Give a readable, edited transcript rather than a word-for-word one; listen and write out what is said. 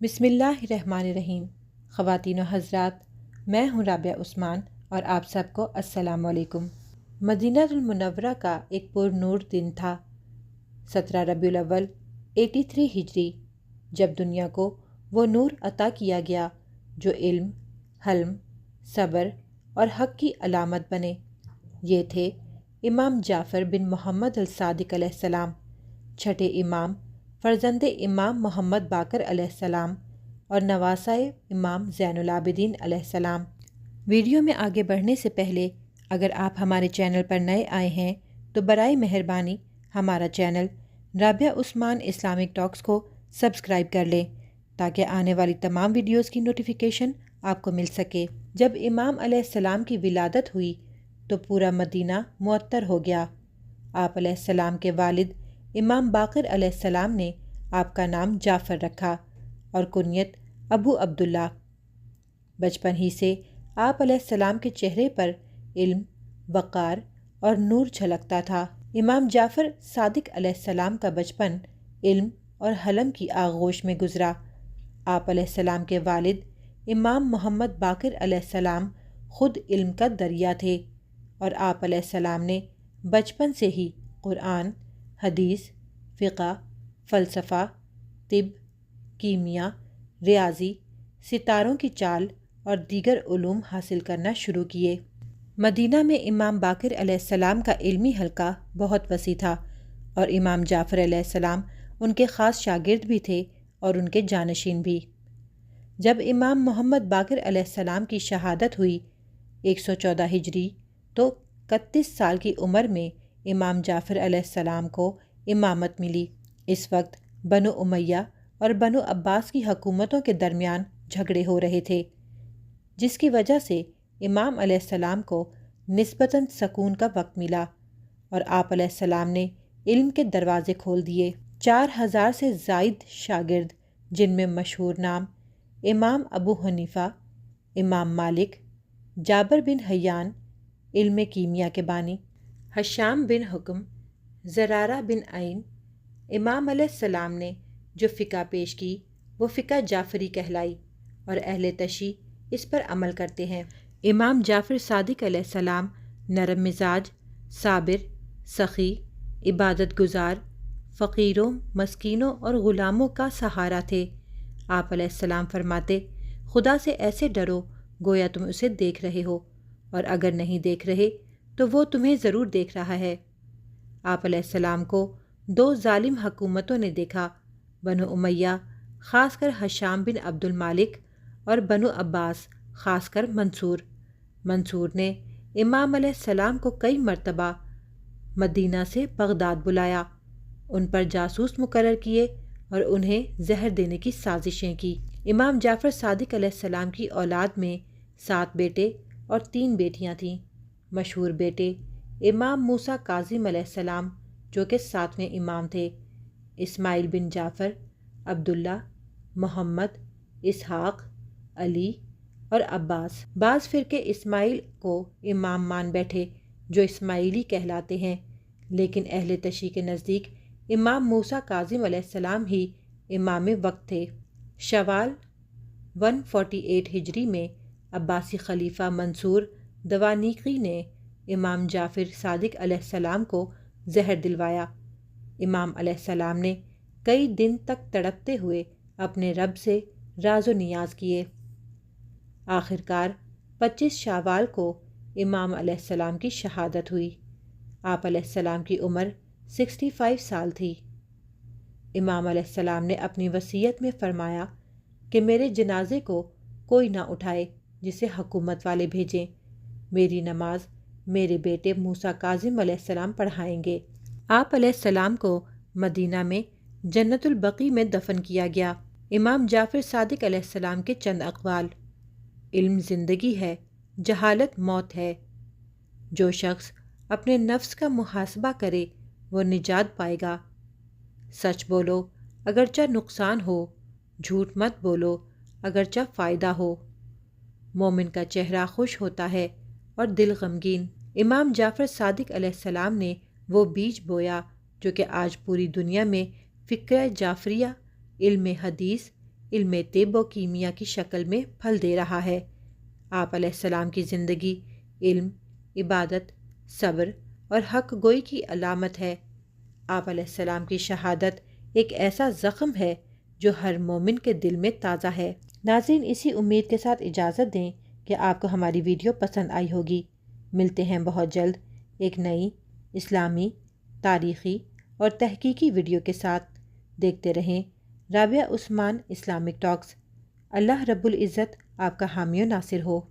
بسم اللہ الرحمن الرحیم۔ خواتین و حضرات، میں ہوں رابعہ عثمان اور آپ سب کو السلام علیکم۔ مدینہ المنورہ کا ایک پر نور دن تھا، 17 ربیع الاول 83 ہجری، جب دنیا کو وہ نور عطا کیا گیا جو علم، حلم، صبر اور حق کی علامت بنے۔ یہ تھے امام جعفر بن محمد الصادق علیہ السلام، چھٹے امام، فرزند امام محمد باقر علیہ السلام اور نواسۂ امام زین العابدین علیہ السلام۔ ویڈیو میں آگے بڑھنے سے پہلے اگر آپ ہمارے چینل پر نئے آئے ہیں تو برائے مہربانی ہمارا چینل رابعہ عثمان اسلامک ٹاکس کو سبسکرائب کر لیں تاکہ آنے والی تمام ویڈیوز کی نوٹیفیکیشن آپ کو مل سکے۔ جب امام علیہ السلام کی ولادت ہوئی تو پورا مدینہ معطر ہو گیا۔ آپ علیہ السلام کے والد امام باقر علیہ السلام نے آپ کا نام جعفر رکھا اور کنیت ابو عبداللہ۔ بچپن ہی سے آپ علیہ السلام کے چہرے پر علم، وقار اور نور جھلکتا تھا۔ امام جعفر صادق علیہ السلام کا بچپن علم اور حلم کی آغوش میں گزرا۔ آپ علیہ السلام کے والد امام محمد باقر علیہ السلام خود علم کا دریا تھے اور آپ علیہ السلام نے بچپن سے ہی قرآن، حدیث، فقہ، فلسفہ، طب، کیمیا، ریاضی، ستاروں کی چال اور دیگر علوم حاصل کرنا شروع کیے۔ مدینہ میں امام باقر علیہ السلام کا علمی حلقہ بہت وسیع تھا اور امام جعفر علیہ السلام ان کے خاص شاگرد بھی تھے اور ان کے جانشین بھی۔ جب امام محمد باقر علیہ السلام کی شہادت ہوئی 114 ہجری تو 31 سال کی عمر میں امام جعفر علیہ السلام کو امامت ملی۔ اس وقت بنو امیہ اور بنو عباس کی حکومتوں کے درمیان جھگڑے ہو رہے تھے، جس کی وجہ سے امام علیہ السلام کو نسبتاً سکون کا وقت ملا اور آپ علیہ السلام نے علم کے دروازے کھول دیے۔ 4000 سے زائد شاگرد، جن میں مشہور نام امام ابو حنیفہ، امام مالک، جابر بن حیان علم کیمیا کے بانی، ہشام بن حکم، زرارہ بن عین۔ امام علیہ السلام نے جو فقہ پیش کی وہ فقہ جعفری کہلائی اور اہل تشیع اس پر عمل کرتے ہیں۔ امام جعفر صادق علیہ السلام نرم مزاج، صابر، سخی، عبادت گزار، فقیروں، مسکینوں اور غلاموں کا سہارا تھے۔ آپ علیہ السلام فرماتے، خدا سے ایسے ڈرو گویا تم اسے دیکھ رہے ہو، اور اگر نہیں دیکھ رہے تو وہ تمہیں ضرور دیکھ رہا ہے۔ آپ علیہ السلام کو 2 ظالم حکومتوں نے دیکھا، بنو امیہ خاص کر ہشام بن عبد المالک اور بنو عباس خاص کر منصور نے امام علیہ السلام کو کئی مرتبہ مدینہ سے بغداد بلایا، ان پر جاسوس مقرر کیے اور انہیں زہر دینے کی سازشیں کی۔ امام جعفر صادق علیہ السلام کی اولاد میں 7 بیٹے اور 3 بیٹیاں تھیں۔ مشہور بیٹے امام موسیٰ کاظم علیہ السلام جو کہ 7ویں امام تھے، اسماعیل بن جعفر، عبداللہ، محمد، اسحاق، علی اور عباس۔ بعض فرقے اسماعیل کو امام مان بیٹھے جو اسماعیلی کہلاتے ہیں، لیکن اہل تشیع کے نزدیک امام موسیٰ کاظم علیہ السلام ہی امام وقت تھے۔ شوال 148 ہجری میں عباسی خلیفہ منصور دوانیقی نے امام جعفر صادق علیہ السلام کو زہر دلوایا۔ امام علیہ السلام نے کئی دن تک تڑپتے ہوئے اپنے رب سے راز و نیاز کیے۔ آخرکار 25 شوال کو امام علیہ السلام کی شہادت ہوئی۔ آپ علیہ السلام کی عمر 65 سال تھی۔ امام علیہ السلام نے اپنی وصیت میں فرمایا کہ میرے جنازے کو کوئی نہ اٹھائے جسے حکومت والے بھیجیں، میری نماز میرے بیٹے موسیٰ کاظم علیہ السلام پڑھائیں گے۔ آپ علیہ السلام کو مدینہ میں جنت البقیع میں دفن کیا گیا۔ امام جعفر صادق علیہ السلام کے چند اقوال: علم زندگی ہے، جہالت موت ہے۔ جو شخص اپنے نفس کا محاسبہ کرے وہ نجات پائے گا۔ سچ بولو اگرچہ نقصان ہو، جھوٹ مت بولو اگرچہ فائدہ ہو۔ مومن کا چہرہ خوش ہوتا ہے اور دل غمگین۔ امام جعفر صادق علیہ السلام نے وہ بیج بویا جو کہ آج پوری دنیا میں فقہ جعفریہ، علم حدیث، علم طب و کیمیا کی شکل میں پھل دے رہا ہے۔ آپ علیہ السلام کی زندگی علم، عبادت، صبر اور حق گوئی کی علامت ہے۔ آپ علیہ السلام کی شہادت ایک ایسا زخم ہے جو ہر مومن کے دل میں تازہ ہے۔ ناظرین، اسی امید کے ساتھ اجازت دیں کہ آپ کو ہماری ویڈیو پسند آئی ہوگی۔ ملتے ہیں بہت جلد ایک نئی اسلامی، تاریخی اور تحقیقی ویڈیو کے ساتھ۔ دیکھتے رہیں رابعہ عثمان اسلامک ٹاکس۔ اللہ رب العزت آپ کا حامی و ناصر ہو۔